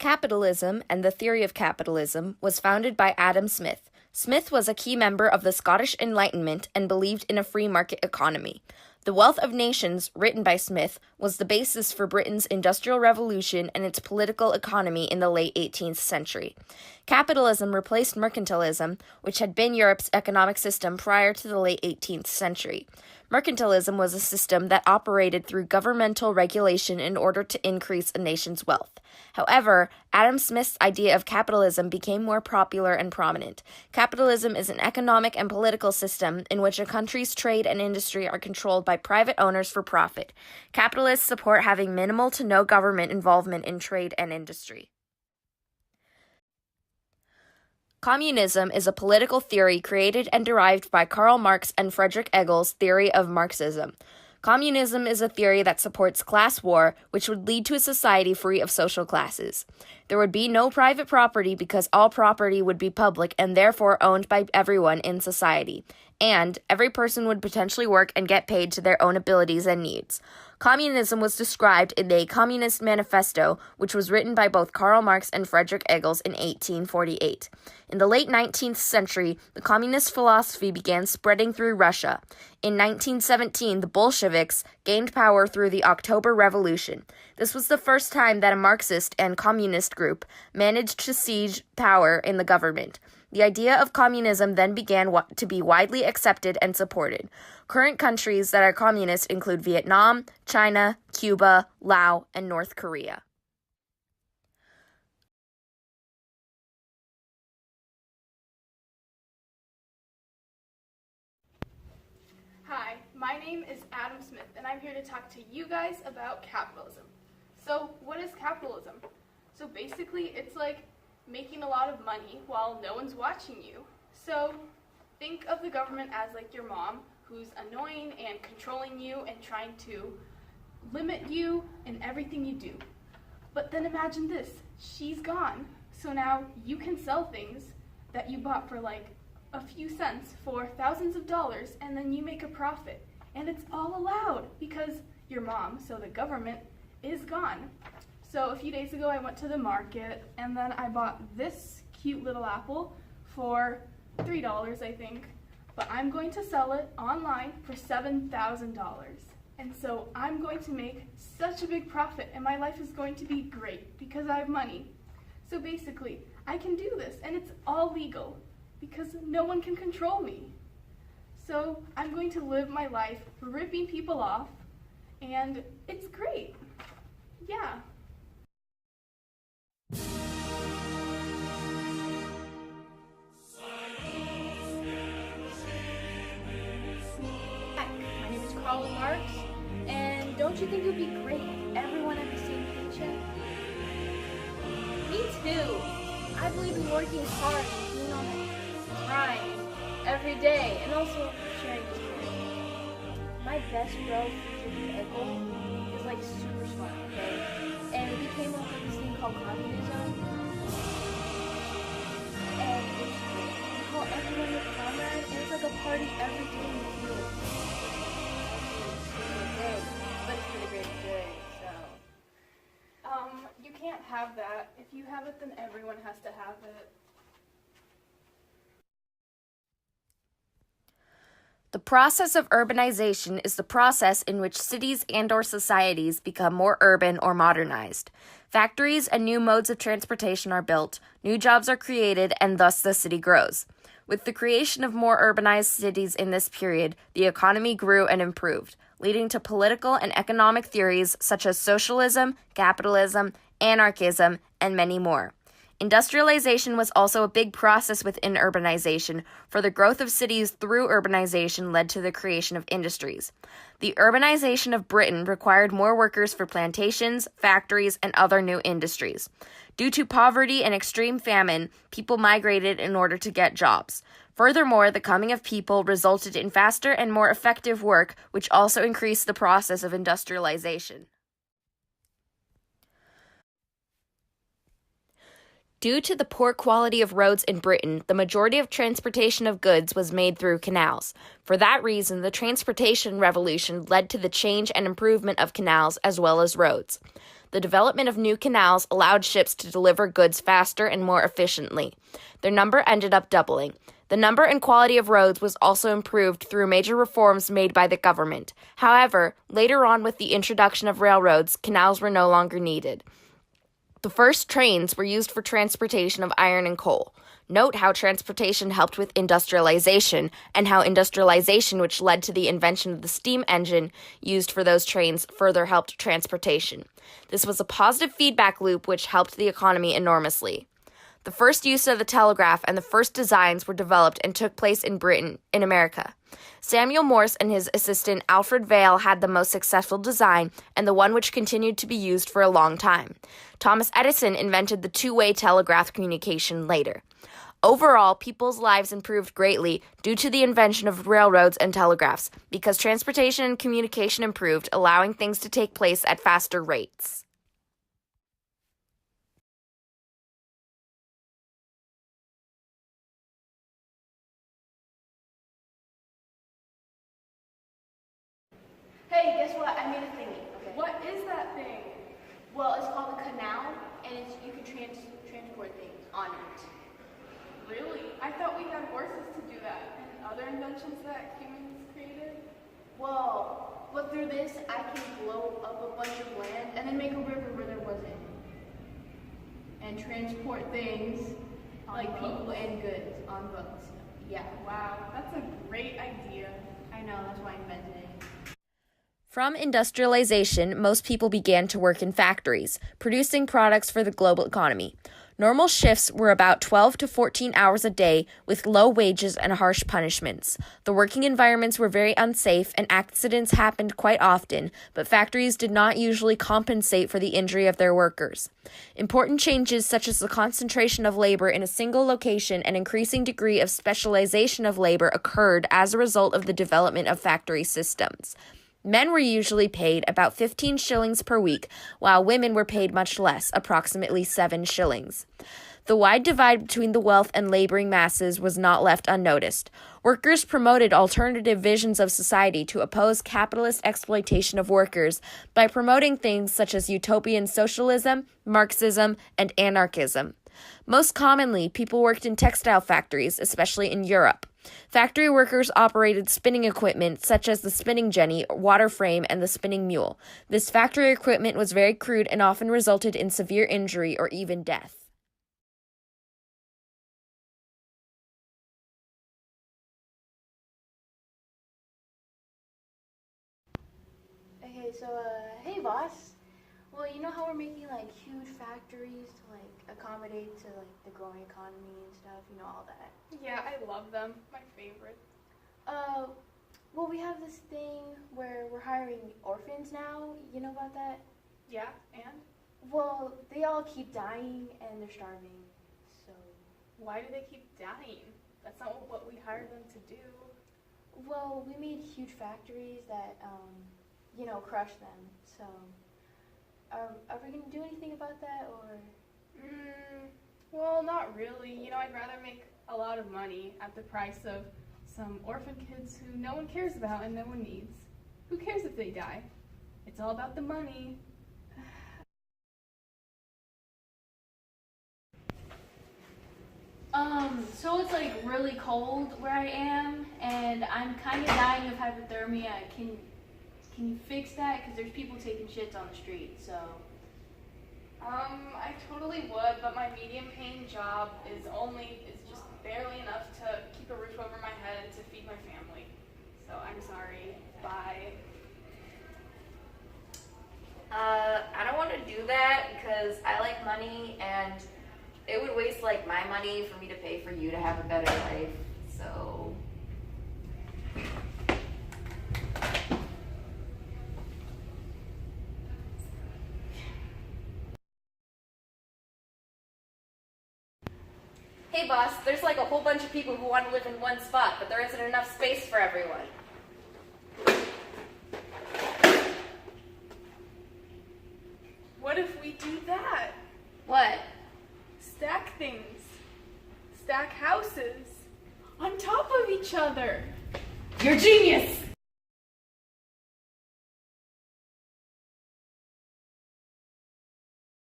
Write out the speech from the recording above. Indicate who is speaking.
Speaker 1: Capitalism and the Theory of Capitalism was founded by Adam Smith. Smith was a key member of the Scottish Enlightenment and believed in a free market economy. The Wealth of Nations, written by Smith, was the basis for Britain's Industrial Revolution and its political economy in the late 18th century. Capitalism replaced mercantilism, which had been Europe's economic system prior to the late 18th century. Mercantilism was a system that operated through governmental regulation in order to increase a nation's wealth. However, Adam Smith's idea of capitalism became more popular and prominent. Capitalism is an economic and political system in which a country's trade and industry are controlled by private owners for profit. Capitalists support having minimal to no government involvement in trade and industry. Communism is a political theory created and derived by Karl Marx and Friedrich Engel's theory of Marxism. Communism is a theory that supports class war, which would lead to a society free of social classes. There would be no private property because all property would be public and therefore owned by everyone in society. And every person would potentially work and get paid to their own abilities and needs. Communism was described in the Communist Manifesto, which was written by both Karl Marx and Friedrich Engels in 1848. In the late 19th century, the communist philosophy began spreading through Russia. In 1917, the Bolsheviks gained power through the October Revolution. This was the first time that a Marxist and communist group managed to seize power in the government. The idea of communism then began to be widely accepted and supported. Current countries that are communist include Vietnam, China, Cuba, Laos, and North Korea.
Speaker 2: Hi, my name is Adam Smith, and I'm here to talk to you guys about capitalism. So, what is capitalism? So basically, it's like making a lot of money while no one's watching you. So think of the government as like your mom, who's annoying and controlling you and trying to limit you in everything you do. But then imagine this, she's gone. So now you can sell things that you bought for like a few cents for thousands of dollars, and then you make a profit. And it's all allowed because your mom, so the government, is gone. So a few days ago I went to the market and then I bought this cute little apple for $3, I think, but I'm going to sell it online for $7,000. And so I'm going to make such a big profit and my life is going to be great because I have money. So basically, I can do this and it's all legal because no one can control me. So I'm going to live my life ripping people off and it's great. Yeah.
Speaker 3: Hi, my name is Karl Marx, and don't you think it would be great if everyone had the same paycheck?
Speaker 4: Me too. I believe in working hard and being on the grind every day, and also sharing experience. My best bro, Friedrich Engels, is like super smart, okay? And he came up with this thing called communism. And it's great. We call everyone your comrade, and it's like a party every day in the field. But it's for the greater good, so.
Speaker 2: You can't have that. If you have it, then everyone has to have it.
Speaker 1: The process of urbanization is the process in which cities and/or societies become more urban or modernized. Factories and new modes of transportation are built, new jobs are created, and thus the city grows. With the creation of more urbanized cities in this period, the economy grew and improved, leading to political and economic theories such as socialism, capitalism, anarchism, and many more. Industrialization was also a big process within urbanization, for the growth of cities through urbanization led to the creation of industries. The urbanization of Britain required more workers for plantations, factories, and other new industries. Due to poverty and extreme famine, people migrated in order to get jobs. Furthermore, the coming of people resulted in faster and more effective work, which also increased the process of industrialization. Due to the poor quality of roads in Britain, the majority of transportation of goods was made through canals. For that reason, the transportation revolution led to the change and improvement of canals as well as roads. The development of new canals allowed ships to deliver goods faster and more efficiently. Their number ended up doubling. The number and quality of roads was also improved through major reforms made by the government. However, later on with the introduction of railroads, canals were no longer needed. The first trains were used for transportation of iron and coal. Note how transportation helped with industrialization, and how industrialization, which led to the invention of the steam engine used for those trains, further helped transportation. This was a positive feedback loop which helped the economy enormously. The first use of the telegraph and the first designs were developed and took place in Britain, in America. Samuel Morse and his assistant Alfred Vail had the most successful design and the one which continued to be used for a long time. Thomas Edison invented the two-way telegraph communication later. Overall, people's lives improved greatly due to the invention of railroads and telegraphs, because transportation and communication improved, allowing things to take place at faster rates.
Speaker 3: Hey, guess what? I made a thingy. Okay.
Speaker 2: What is that thing?
Speaker 3: Well, it's called a canal, and you can transport things on it.
Speaker 2: Really? I thought we had horses to do that, and other inventions that humans created.
Speaker 3: Well, but through this, I can blow up a bunch of land and then make a river where there wasn't. And transport things like people and goods on boats. Yeah.
Speaker 2: Wow, that's a great idea.
Speaker 3: I know, that's why I invented it.
Speaker 1: From industrialization, most people began to work in factories, producing products for the global economy. Normal shifts were about 12 to 14 hours a day, with low wages and harsh punishments. The working environments were very unsafe, and accidents happened quite often, but factories did not usually compensate for the injury of their workers. Important changes such as the concentration of labor in a single location and increasing degree of specialization of labor occurred as a result of the development of factory systems. Men were usually paid about 15 shillings per week, while women were paid much less, approximately 7 shillings. The wide divide between the wealth and laboring masses was not left unnoticed. Workers promoted alternative visions of society to oppose capitalist exploitation of workers by promoting things such as utopian socialism, Marxism, and anarchism. Most commonly, people worked in textile factories, especially in Europe. Factory workers operated spinning equipment such as the spinning jenny, water frame, and the spinning mule. This factory equipment was very crude and often resulted in severe injury or even death.
Speaker 3: Okay, so, hey boss. Well, you know how we're making like huge factories to like accommodate to like the growing economy and stuff, you know, all that.
Speaker 2: Yeah, I love them. My favorite.
Speaker 3: Well, we have this thing where we're hiring orphans now. You know about that?
Speaker 2: Yeah, and?
Speaker 3: Well, they all keep dying and they're starving. So,
Speaker 2: Why do they keep dying? That's not what we hired them to do.
Speaker 3: well, we made huge factories that, you know, crush them. So, are we gonna do anything about that, or?
Speaker 2: Well, not really. You know, I'd rather make a lot of money at the price of some orphan kids who no one cares about and no one needs. Who cares if they die? It's all about the money.
Speaker 4: So it's like really cold where I am, and I'm kind of dying of hypothermia. Can you fix that? Because there's people taking shits on the street, so.
Speaker 2: I totally would, but my medium-paying job is just barely enough to keep a roof over my head and to feed my family. So I'm sorry. Bye.
Speaker 1: I don't want to do that because I like money, and it would waste like my money for me to pay for you to have a better life. So hey boss, there's like a whole bunch of people who want to live in one spot, but there isn't enough space for everyone.
Speaker 2: What if we do that?
Speaker 1: What?
Speaker 2: Stack stack things. Stack houses on top of each other.
Speaker 5: You're genius!